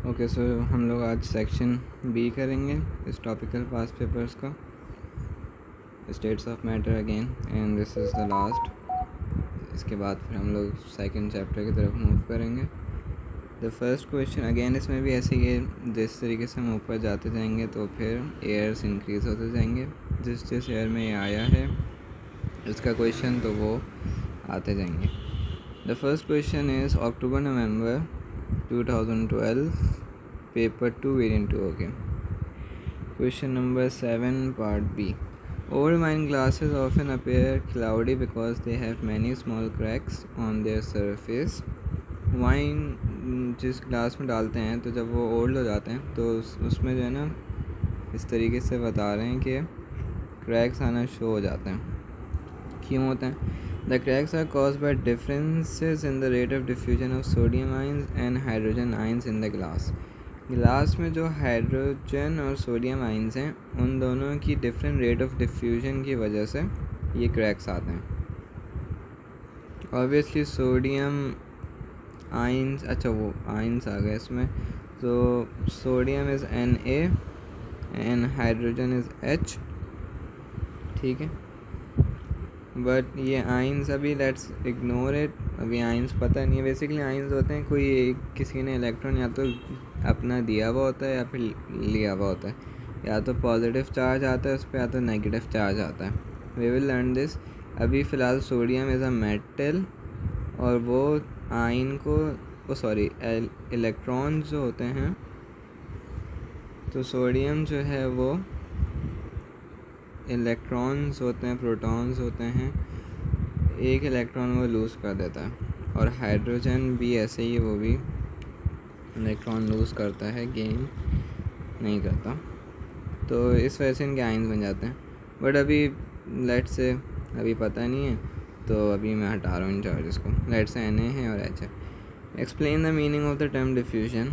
Okay so हम लोग आज सेक्शन बी करेंगे इस टॉपिकल पास्ट पेपर्स का, states of matter again, and this is the last. इसके बाद फिर हम लोग सेकंड चैप्टर की तरफ मूव करेंगे। द फर्स्ट क्वेश्चन अगेन इसमें भी ऐसे ही है, जिस तरीके से हम ऊपर जाते जाएंगे तो फिर एयर्स इंक्रीज़ होते जाएंगे। जिस एयर में ये आया है उसका क्वेश्चन तो वो आते जाएंगे। The first question is October November 2012 paper 2 variant 2. Okay, question number 7 part B. Overmined glasses often appear cloudy because they have many small cracks on their surface. Wine जिस ग्लास में डालते हैं तो जब वो ओल्ड हो जाते हैं तो उसमें जो है ना इस तरीके से बता रहे हैं कि क्रैक्स आना शो हो जाते हैं। क्यों होते हैं? The cracks are caused by differences in the rate of diffusion of sodium ions and hydrogen ions in the glass. Glass में जो हाइड्रोजन और सोडियम आइंस हैं उन दोनों की डिफरेंट रेट ऑफ डिफ्यूजन की वजह से ये क्रैक्स आते हैं। ऑब्वियसली सोडियम आइंस, अच्छा वो आइंस आ गए इसमें, तो sodium is Na and hydrogen is H, ठीक है। बट ये आइंस अभी लेट्स इग्नोर इट, अभी आइंस पता नहीं है। बेसिकली आइंस होते हैं कोई किसी ने इलेक्ट्रॉन या तो अपना दिया हुआ होता है या फिर लिया हुआ होता है, या तो पॉजिटिव चार्ज आता है उस पर या तो नेगेटिव चार्ज आता है। We will learn this. अभी फ़िलहाल सोडियम इज़ अ मेटल और वो आइन को सॉरी इलेक्ट्रॉन जो होते हैं, तो सोडियम जो है वो इलेक्ट्रॉन्स होते हैं, प्रोटॉन्स होते हैं, एक इलेक्ट्रॉन वो लूज़ कर देता है। और हाइड्रोजन भी ऐसे ही, वो भी इलेक्ट्रॉन लूज़ करता है, गेन नहीं करता। तो इस वजह से इनके आइंस बन जाते हैं। बट अभी लेट्स से अभी पता नहीं है तो अभी मैं हटा रहा हूँ इन चार्जेस को। लेट्स से Na है और H है। Explain the meaning of the term diffusion.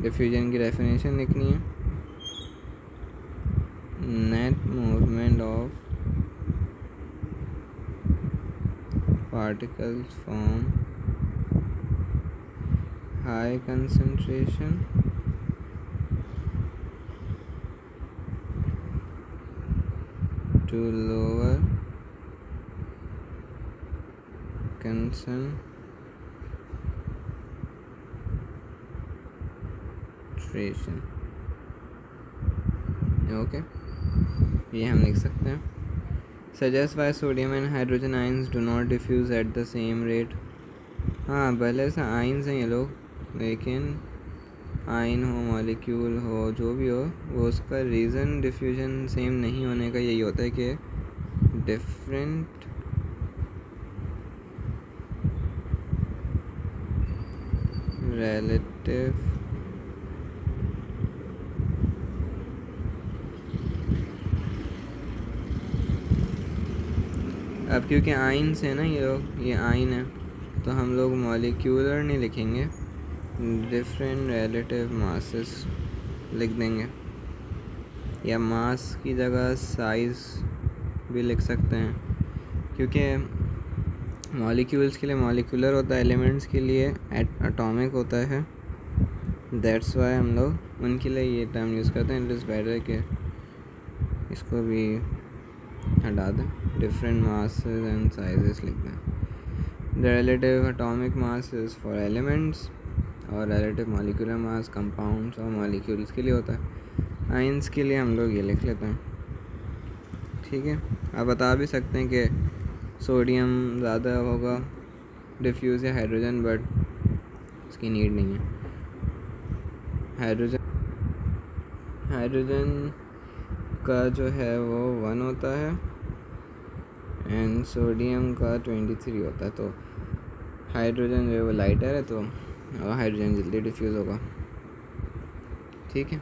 Diffusion की डेफिनेशन लिखनी है। Net movement of particles from high concentration to lower concentration. Okay, ये हम लिख सकते हैं। Suggest why sodium and hydrogen ions do not diffuse at the same rate. हाँ, भले से आइंस हैं ये लोग, लेकिन आइन हो, मॉलिक्यूल हो, जो भी हो, वो उसका रीज़न डिफ्यूजन सेम नहीं होने का यही होता है कि डिफरेंट रिलेटिव अब क्योंकि आइंस है ना ये लोग, ये आइन है, तो हम लोग मॉलिक्यूलर नहीं लिखेंगे, डिफरेंट रिलेटिव मासेस लिख देंगे, या मास की जगह साइज़ भी लिख सकते हैं। क्योंकि मॉलिक्यूल्स के लिए मॉलिक्यूलर होता है, एलिमेंट्स के लिए एटॉमिक होता है। दैट्स वाई हम लोग उनके लिए ये टर्म यूज़ करते हैं। इट इज़ बेटर कि इसको भी हटा दें, डिफरेंट मासेस एंड साइजेस लिख दें। The relative atomic mass is for elements और रिलेटिव मॉलिक्यूलर मास कंपाउंड्स और मॉलिक्यूल्स के लिए होता है। आइंस के लिए हम लोग ये लिख लेते हैं, ठीक है। आप बता भी सकते हैं कि सोडियम ज़्यादा होगा डिफ्यूज़ या हाइड्रोजन, बट उसकी नीड नहीं है। हाइड्रोजन का जो है वो 1 होता है एंड सोडियम का 23 होता है। तो हाइड्रोजन जो है वो लाइटर है, तो हाइड्रोजन जल्दी डिफ्यूज़ होगा, ठीक है।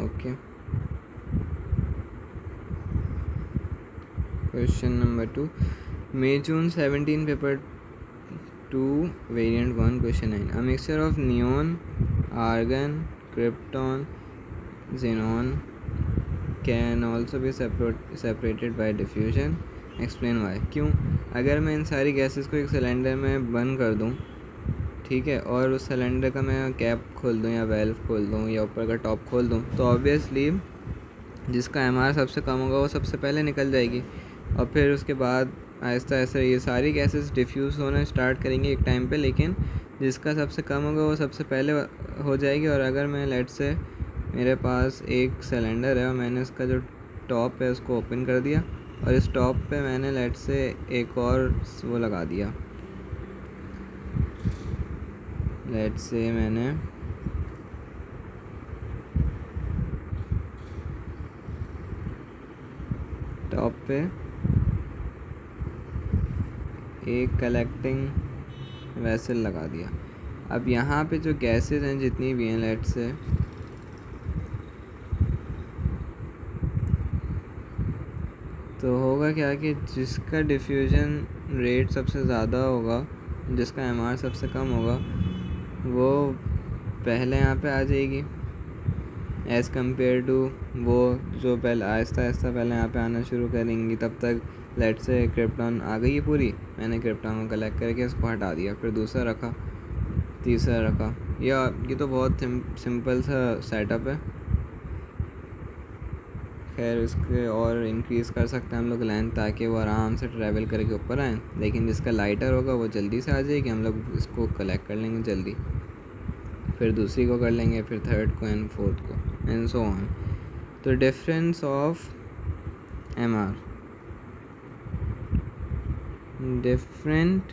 Okay, question number 2, May June 17 paper 2 variant 1 question 9. A mixture of neon, argon, krypton, xenon can also be separated by diffusion explain why, क्यों? अगर मैं इन सारी गैसेस को एक सिलेंडर में बंद कर दूँ, ठीक है, और उस सिलेंडर का मैं कैप खोल दूँ या वेल्व खोल दूँ या ऊपर का टॉप खोल दूँ, तो ऑब्वियसली जिसका MR सबसे कम होगा वो सबसे पहले निकल जाएगी, और फिर उसके बाद आहिस्ता आहिस्ता ये सारी गैसेस डिफ्यूज़ होना स्टार्ट करेंगी एक टाइम पे, लेकिन जिसका सबसे कम होगा वो सबसे पहले हो जाएगी। और अगर मैं लेट्स से मेरे पास एक सिलेंडर है और मैंने इसका जो टॉप है उसको ओपन कर दिया, और इस टॉप पे मैंने लेट्स से एक और वो लगा दिया, लेट्स से मैंने टॉप पे एक कलेक्टिंग वेसल लगा दिया। अब यहाँ पे जो गैसेस हैं जितनी भी हैं लेट्स से, तो होगा क्या कि जिसका डिफ्यूज़न रेट सबसे ज़्यादा होगा, जिसका MR सबसे कम होगा, वो पहले यहाँ पे आ जाएगी एज़ कम्पेयर टू वो जो पहले आहिस्ता आहिस्ता पहले यहाँ पे आना शुरू करेंगी। तब तक लेट्स से क्रिप्टॉन आ गई है पूरी, मैंने क्रिप्टॉन को कलेक्ट करके उसको हटा दिया, फिर दूसरा रखा, तीसरा रखा। ये तो बहुत सिंपल सा सेटअप है। खैर इसके और इंक्रीज़ कर सकते हैं हम लोग लेंथ, ताकि वो आराम से ट्रैवल करके ऊपर आए, लेकिन जिसका लाइटर होगा वो जल्दी से आ जाएगी, हम लोग इसको कलेक्ट कर लेंगे जल्दी, फिर दूसरी को कर लेंगे, फिर थर्ड को एंड फोर्थ को एंड सो ऑन। तो difference of MR, different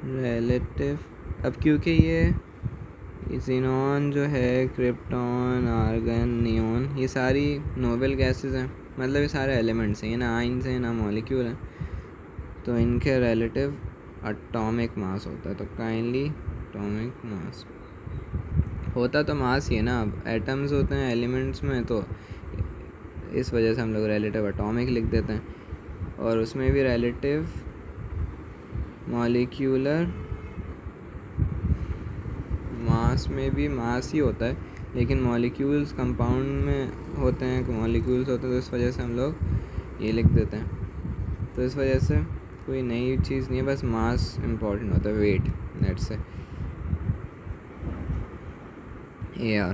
relative. अब क्योंकि ये ज़ीनॉन जो है, क्रिप्टॉन, आर्गन, नियॉन, ये सारी नोबल गैसेस हैं, मतलब ये सारे एलिमेंट्स हैं, ये ना आइंस हैं ना मॉलिक्यूल हैं, तो इनके रिलेटिव एटॉमिक मास होता है। तो काइंडली एटॉमिक मास होता तो मास ही है ना, अब एटम्स होते हैं एलिमेंट्स में, तो इस वजह से हम लोग रिलेटिव एटॉमिक लिख देते हैं। और उसमें भी रिलेटिव मॉलिक्यूलर मास में भी मास ही होता है, लेकिन मॉलिक्यूल्स कंपाउंड में होते हैं, मॉलिक्यूल्स होते हैं, तो इस वजह से हम लोग ये लिख देते हैं। तो इस वजह से कोई नई चीज़ नहीं है, बस मास इम्पॉर्टेंट होता है, वेट लेट्स से AR,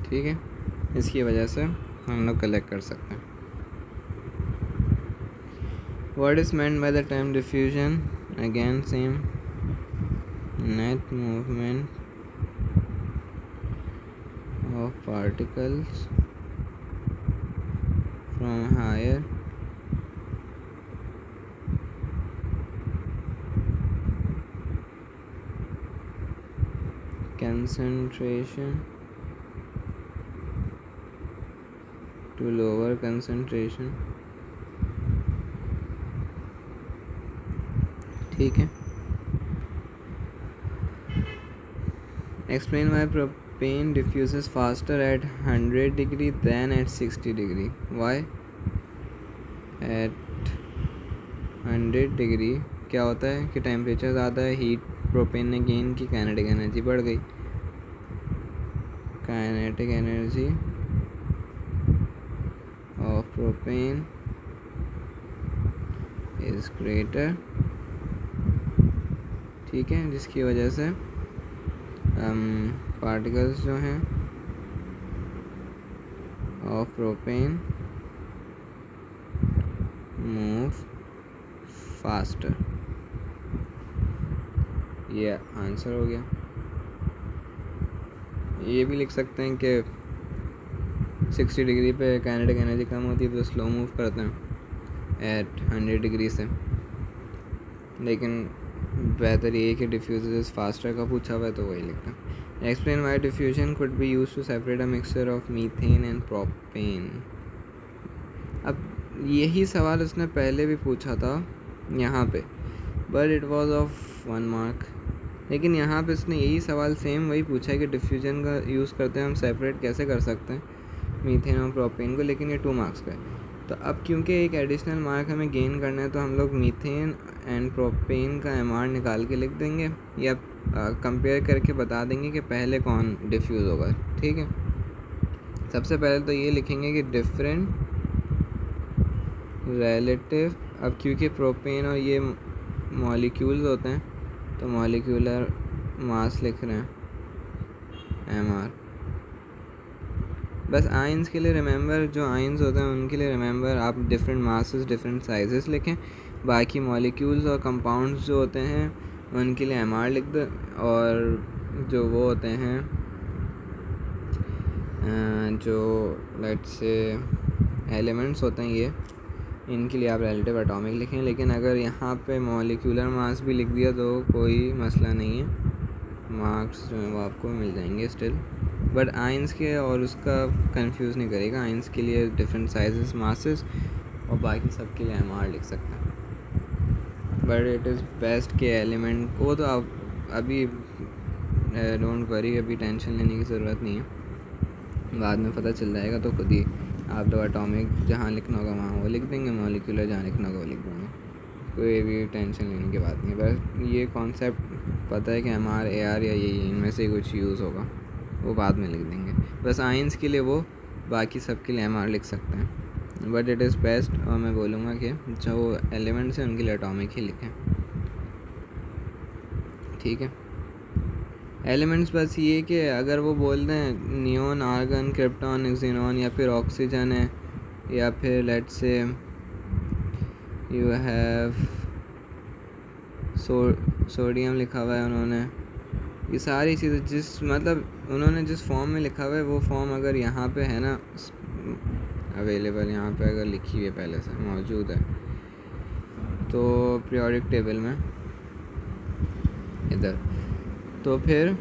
ठीक है, इसकी वजह से हम लोग कलेक्ट कर सकते हैं। What is meant by the term diffusion? Again same, net movement of particles from higher concentration to lower concentration, ठीक है। Explain why propane diffuses faster at 100 degree than at 60 degree. Why? At 100 degree क्या होता है कि temperature ज़्यादा है, heat propane ने gain की, काइनेटिक एनर्जी बढ़ गई, kinetic energy of propane is greater, ठीक है, जिसकी वजह से पार्टिकल्स जो हैं ऑफ प्रोपेन मूव फास्टर। ये आंसर हो गया। ये भी लिख सकते हैं कि 60 डिग्री पे काइनेटिक एनर्जी कम होती है तो स्लो मूव करते हैं एट 100 डिग्री से, लेकिन बेहतर ये कि डिफ्यूज़ फास्टर का पूछा हुआ है तो वही लिखता है। Explain why diffusion could be use to separate a mixture of methane and propane. अब यही सवाल उसने पहले भी पूछा था यहाँ पे, but it was of 1 mark, लेकिन यहाँ पे उसने यही सवाल सेम वही पूछा है कि डिफ्यूजन का यूज़ करते हैं हम सेपरेट कैसे कर सकते हैं मीथेन और प्रोपेन को, लेकिन ये 2 मार्क्स का है। तो अब क्योंकि एक एडिशनल मार्क हमें गेन करना है, तो हम लोग मीथेन एंड प्रोपेन का MR निकाल के लिख देंगे, या कंपेयर करके बता देंगे कि पहले कौन डिफ्यूज़ होगा, ठीक है। सबसे पहले तो ये लिखेंगे कि डिफरेंट रिलेटिव, अब क्योंकि प्रोपेन और ये मॉलिक्यूल्स होते हैं तो मॉलिक्यूलर मास लिख रहे हैं mr। बस आइंस के लिए रिमेंबर, जो आइंस होते हैं उनके लिए रिमेंबर आप डिफरेंट मासेस डिफरेंट साइजेस लिखें। बाकी मॉलिक्यूल्स और कंपाउंड्स जो होते हैं उनके लिए mr लिख दो। और जो वो होते हैं जो लेट्स से एलिमेंट्स होते हैं ये, इनके लिए आप रिलेटिव एटॉमिक लिखें। लेकिन अगर यहाँ पे मॉलिक्यूलर मास भी लिख दिया तो कोई मसला नहीं है, मार्क्स जो हैं वो आपको मिल जाएंगे स्टिल। बट आइंस के और उसका कंफ्यूज नहीं करेगा, आइंस के लिए डिफरेंट साइजेस मासेस और बाकी सब के लिए mr लिख सकते हैं। बट इट इज़ बेस्ट के एलिमेंट को तो आप अभी डोंट वरी, अभी टेंशन लेने की ज़रूरत नहीं है, बाद में पता चल जाएगा तो खुद ही आप तो एटॉमिक जहाँ लिखना होगा वहाँ वो लिख देंगे, मॉलिक्यूलर जहाँ लिखना होगा वो लिख देंगे, कोई भी टेंशन लेने की बात नहीं। बस ये कॉन्सेप्ट पता है कि mr ar या ये इनमें से कुछ यूज़ होगा, वो बाद में लिख देंगे। बस आइंस के लिए वो, बाकी सब के लिए mr लिख सकते हैं। बट इट इज़ बेस्ट, और मैं बोलूँगा कि जो एलिमेंट्स हैं उनके लिए एटॉमिक ही लिखें, ठीक है। एलिमेंट्स बस ये कि अगर वो बोल दें नियोन, आर्गन, क्रिप्टॉन, एक्सिनॉन या फिर ऑक्सीजन है या फिर let's say you have sodium लिखा हुआ है उन्होंने, ये सारी चीज़ें जिस मतलब उन्होंने जिस फॉर्म में लिखा हुआ है वो फॉर्म अगर यहाँ पे है ना अवेलेबल, यहाँ पे अगर लिखी हुई है पहले से मौजूद है तो पीरियोडिक टेबल में इधर, तो फिर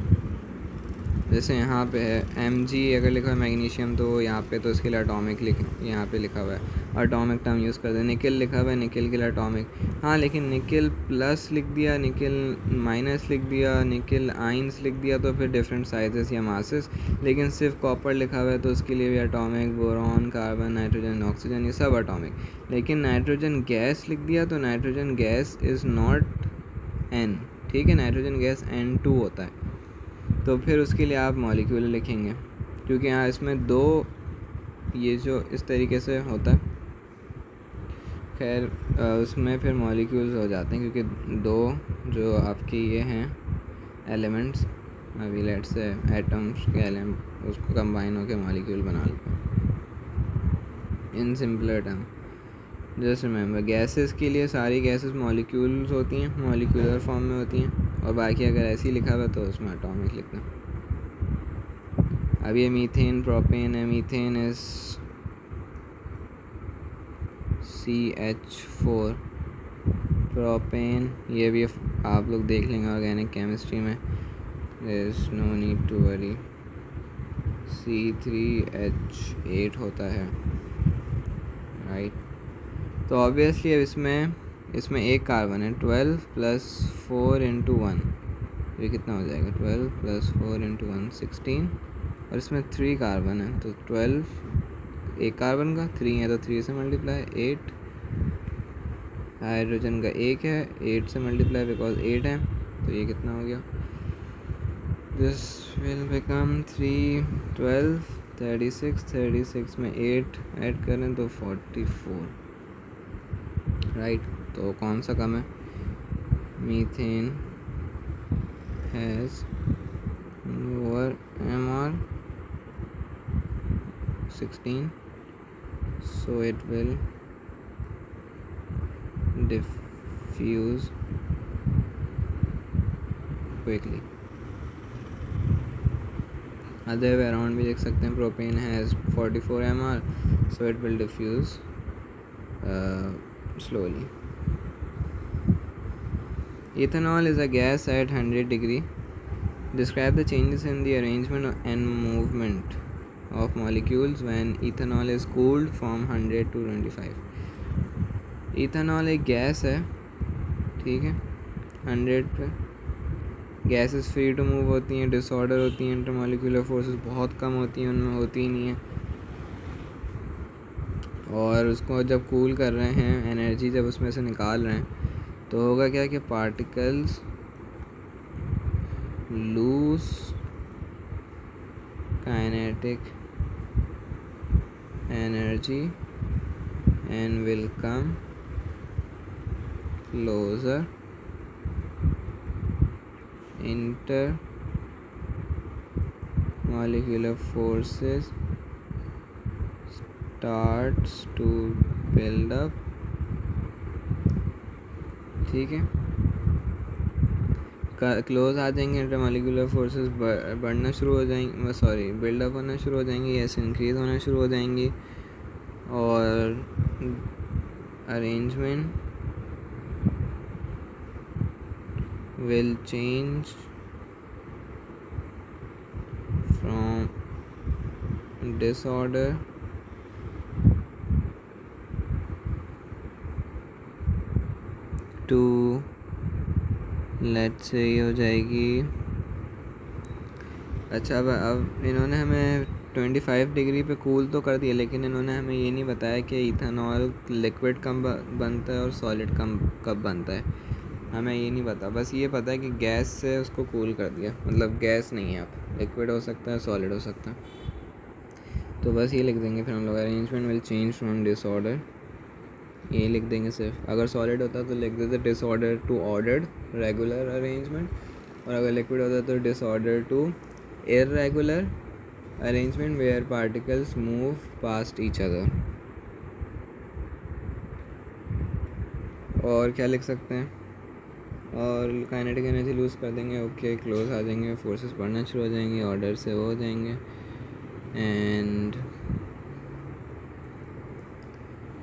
जैसे यहाँ पे है Mg अगर लिखा है मैग्नीशियम तो यहाँ पे तो इसके लिए एटॉमिक यहाँ पे लिखा हुआ है, एटॉमिक टर्म यूज़ कर दे। निकल लिखा हुआ है, निकल के लिए एटॉमिक, हाँ लेकिन निकल प्लस लिख दिया, निकल माइनस लिख दिया, निकल आइंस लिख दिया तो फिर डिफरेंट साइजेस या मासेस। लेकिन सिर्फ कॉपर लिखा हुआ है तो उसके लिए भी atomic, boron, carbon, nitrogen, oxygen, ये सब एटॉमिक। लेकिन नाइट्रोजन गैस लिख दिया तो nitrogen gas is not N, ठीक है, नाइट्रोजन गैस N2 होता है, तो फिर उसके लिए आप मॉलिक्यूल लिखेंगे, क्योंकि यहाँ इसमें दो ये जो इस तरीके से होता है, खैर उसमें फिर मॉलिक्यूल्स हो जाते हैं क्योंकि दो जो आपके ये हैं एलिमेंट्स, अभी लेट्स से एटम्स के एलिमेंट उसको कंबाइन होकर मॉलिक्यूल बना लेते हैं in simpler term. Just remember gases के लिए सारी गैसेस मॉलिक्यूल्स होती हैं, मॉलिक्यूलर फॉर्म में होती हैं, और बाकी अगर ऐसे ही लिखा हुआ तो उसमें एटॉमिक लिखना। अब ये मीथेन, प्रोपेन है, मीथेन इज CH4, प्रोपेन ये भी आप लोग देख लेंगे ऑर्गेनिक केमिस्ट्री में, there is no need to worry. C3H8 होता है, राइट। तो ऑब्वियसली अब इसमें एक कार्बन है, 12 + 4 × 1, ये कितना हो जाएगा, 12 + 4 × 1 16, और इसमें 3 कार्बन है तो 12 एक कार्बन का 3 है तो 3 से मल्टीप्लाई 8, हाइड्रोजन का 1 है 8 से मल्टीप्लाई बिकॉज 8 है, तो ये कितना हो गया, दिस विल बिकम 3 12 36 में 8 ऐड करें तो 44, राइट। तो कौन सा कम है, methane has lower mr 16 so it will diffuse quickly। Other way around भी देख सकते हैं, propane has 44 mr so it will diffuse slowly। Ethanol is a gas at 100 degree. Describe the changes in the arrangement and movement of molecules when ethanol is cooled from 100 to 25। ethanol एक gas है, ठीक है, 100 पे gases free to move होती हैं, disorder होती हैं, intermolecular forces बहुत कम होती हैं, उनमें होती ही नहीं है। और उसको जब कूल कर रहे हैं, एनर्जी जब उसमें से निकाल रहे हैं तो होगा क्या कि particles lose kinetic energy and will come closer. Intermolecular forces starts to build up. ठीक है, क्लोज आ जाएंगे, इंटरमॉलिक्यूलर फोर्सेस बढ़ना शुरू हो जाएंगे, सॉरी बिल्डअप होना शुरू हो जाएंगी, ऐसे इंक्रीज होना शुरू हो जाएंगी, और arrangement will change from disorder to, let's say ये हो जाएगी। अच्छा, अब इन्होंने हमें 25 डिग्री पे कूल तो कर दिया, लेकिन इन्होंने हमें ये नहीं बताया कि इथेनॉल लिक्विड कब बनता है और सॉलिड कब बनता है। हमें ये नहीं पता, बस ये पता है कि गैस से उसको कूल कर दिया, मतलब गैस नहीं है, अब लिक्विड हो सकता है, सॉलिड हो सकता है। तो बस ये लिख देंगे फिर हम लोग, arrangement will change from disorder, ये लिख देंगे सिर्फ। अगर सॉलिड होता तो लिख देते disorder to ordered regular arrangement, और अगर लिक्विड होता तो disorder to irregular arrangement where particles move past each other. और क्या लिख सकते हैं, और काइनेटिक एनर्जी लूज़ कर देंगे, ओके क्लोज आ जाएंगे, फोर्सेस बढ़ना शुरू हो जाएंगे, ऑर्डर से वो हो जाएंगे, एंड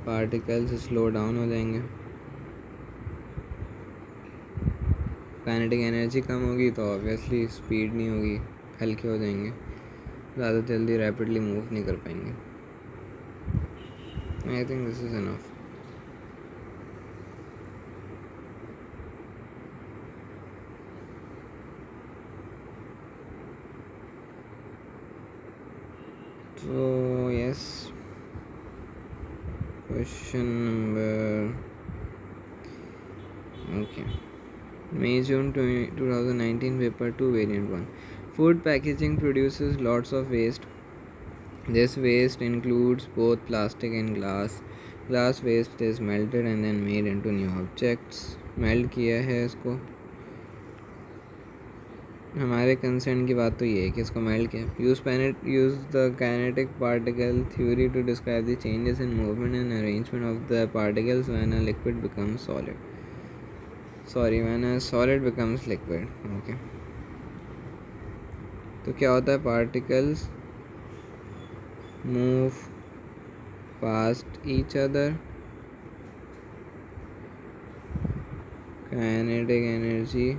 पार्टिकल्स स्लो डाउन हो जाएंगे। काइनेटिक एनर्जी कम होगी तो ऑब्वियसली स्पीड नहीं होगी, हल्के हो जाएंगे, ज़्यादा जल्दी रैपिडली मूव नहीं कर पाएंगे। I think this is enough. So yes, question number, okay, May-June 2019 paper 2 variant 1. Food packaging produces lots of waste. This waste includes both plastic and glass. Glass waste is melted and then made into new objects. Melt किया है इसको, हमारे concern की बात तो ये है कि इसको मेल्ट किया। Use the kinetic particle theory to describe the changes in movement and arrangement of the particles when a liquid becomes solid, sorry when a solid becomes liquid. Okay, तो क्या होता है, particles move past each other, kinetic energy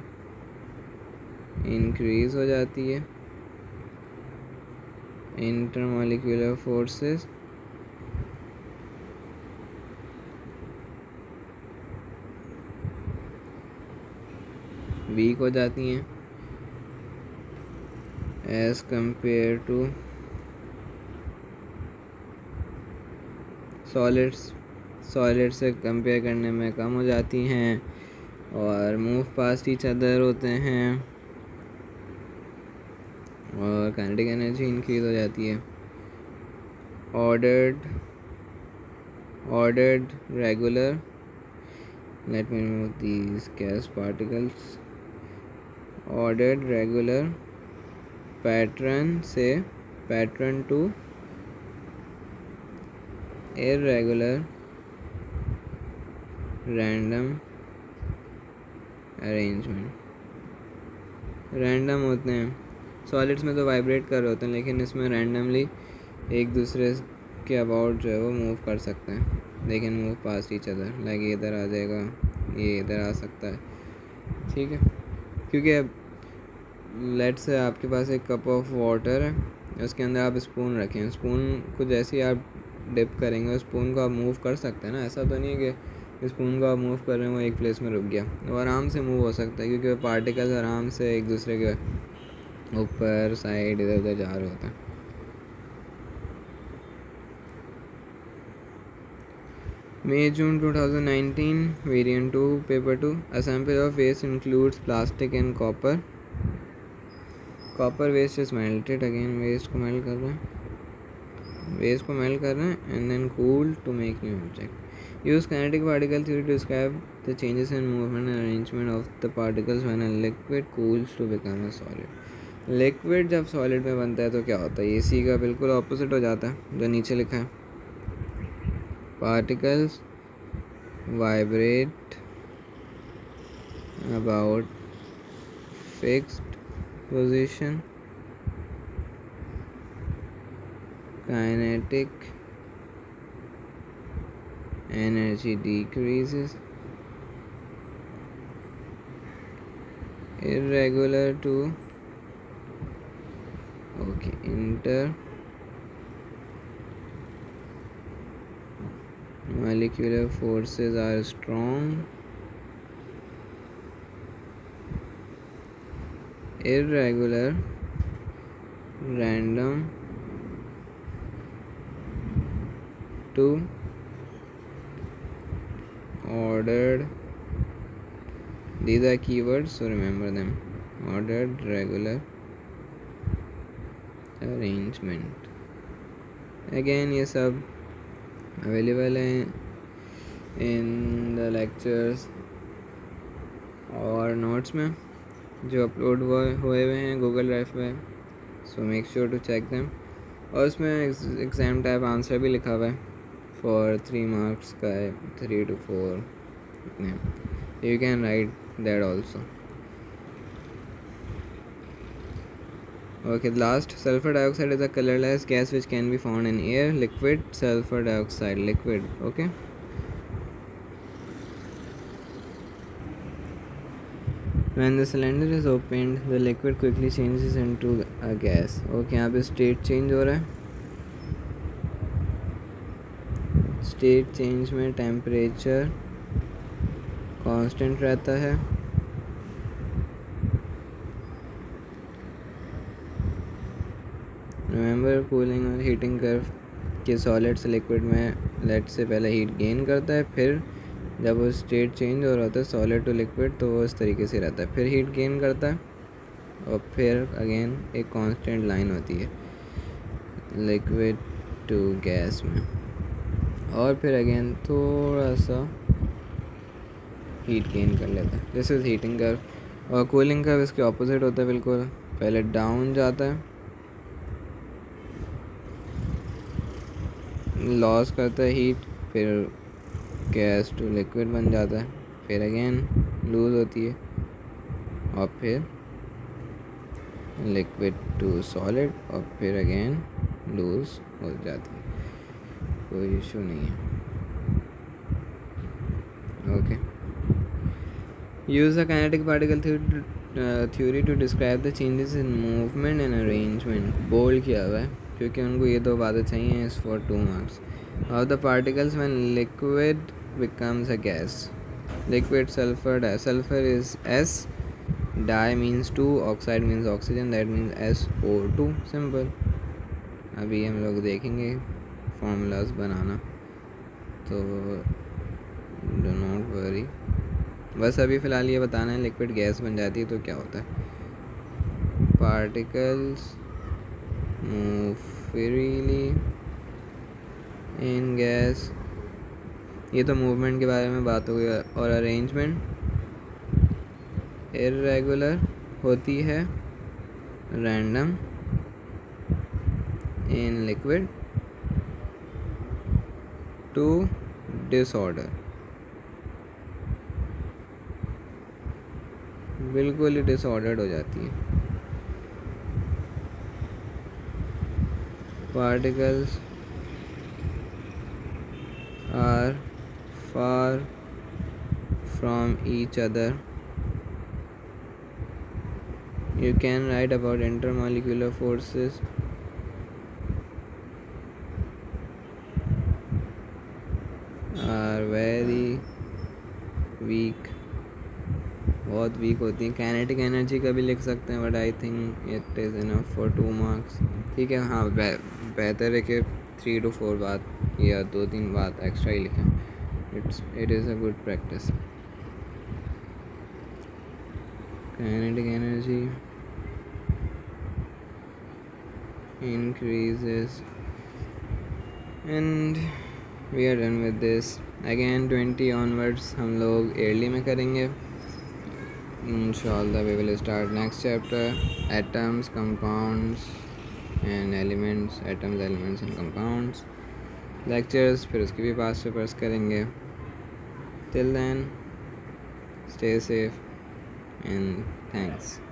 increase हो जाती है, intermolecular forces weak हो जाती हैं as compare to solids, solid से कंपेयर करने में कम हो जाती हैं, और मूव पास्ट ईच अदर होते हैं, और काइनेटिक एनर्जी इंक्रीज हो जाती है। Ordered regular, let me remove these gas particles, ordered regular pattern से pattern to irregular random arrangement. Random होते हैं, सॉलिड्स में तो वाइब्रेट कर रहे होते हैं, लेकिन इसमें रैंडमली एक दूसरे के अबाउट जो है वो मूव कर सकते हैं, लेकिन move past each other, like ये इधर आ जाएगा, ये इधर आ सकता है, ठीक है। क्योंकि अब लेट्स से आपके पास एक कप ऑफ वाटर है, उसके अंदर आप स्पून रखें, स्पून को जैसे ही आप डिप करेंगे स्पून को आप मूव कर सकते हैं ना, ऐसा तो नहीं है कि स्पून को आप मूव कर रहे हो एक प्लेस में रुक गया, वो आराम से मूव हो सकता है, क्योंकि पार्टिकल्स आराम से एक दूसरे के ऊपर साइड इधर उधर जा रहे होते हैं। May-June 2019 variant 2 paper 2. A sample of waste includes plastic and copper. Copper waste is melted, again waste को मेल्ट कर रहे हैं, वेव्स को मेल्ट कर रहे हैं and then cool to make new object. Use kinetic particle theory to describe the changes in movement and arrangement of the particles when a liquid cools to become a solid. Liquid जब solid में बनता है तो क्या होता है, इसी का बिल्कुल ऑपोजिट हो जाता है जो नीचे लिखा है. Particles vibrate about fixed position. Kinetic energy decreases. Irregular to intermolecular forces are strong. Irregular, random to ordered. These are keywords, so remember them. Ordered, regular, arrangement. Again ये सब अवेलेबल हैं इन द लेक्चर्स और notes में जो upload हुए हुए हैं Google Drive पे. So make sure to check them. और उसमें एग्ज़ाम टाइप आंसर भी लिखा हुआ है फॉर 3 marks का है, 3 to 4. You can write that also. Okay, last, sulfur dioxide is a colorless gas which can be found in air. Liquid sulfur dioxide, liquid. Okay. When the cylinder is opened, the liquid quickly changes into a gas. Okay, यहाँ पे state change हो रहा है. State change में temperature constant रहता है. Remember cooling और heating curve के सॉलिड से लिक्विड में लेट से पहले हीट गेन करता है, फिर जब वो स्टेट चेंज हो रहा होता है सॉलिड टू लिक्विड तो वो इस तरीके से रहता है, फिर हीट गेन करता है और फिर अगेन एक कांस्टेंट लाइन होती है लिक्विड टू गैस में, और फिर अगेन थोड़ा सा हीट गेन कर लेता है. This is heating curve. और कूलिंग कर्व इसके ऑपोजिट होता है बिल्कुल. पहले डाउन जाता है, लॉस करता है हीट, फिर गैस टू लिक्विड बन जाता है, फिर अगेन लूज़ होती है और फिर लिक्विड टू सॉलिड और फिर अगेन लूज़ हो जाती है. कोई इशू नहीं है. Okay. Use the kinetic particle theory to describe the changes in movement and arrangement. Bold किया हुआ है क्योंकि उनको ये 2 बातें चाहिए. इस for 2 marks. How the particles when liquid becomes a gas. Liquid sulfur is S, di means 2, oxide means oxygen, that means SO2. Simple. अभी हम लोग देखेंगे फॉर्मूलाज बनाना, तो डो नॉट वरी. बस अभी फ़िलहाल ये बताना है लिक्विड गैस बन जाती है तो क्या होता है. Particles move freely in gas. ये तो मूवमेंट के बारे में बात हो गई. और अरेंजमेंट इर्रेगुलर होती है, random in liquid to disorder. बिल्कुल ही डिसऑर्डर्ड हो जाती है. Particles are far from each other. You can write about intermolecular forces. Are very weak. बहुत वीक होती हैं. काइनेटिक एनर्जी का भी लिख सकते हैं, but I think it is enough for 2 marks. ठीक है. हाँ, बेहतर है कि 3 to 4 बात या 2-3 बात एक्स्ट्रा ही लिखें. It is a good practice. Kinetic energy increases and we are done with this. Again 20 onwards हम लोग एयरली में करेंगे. इंशाल्लाह we will start next chapter, atoms, compounds and elements. Atoms, elements and compounds lectures. फिर उसके भी past papers करेंगे. Till then, stay safe and thanks.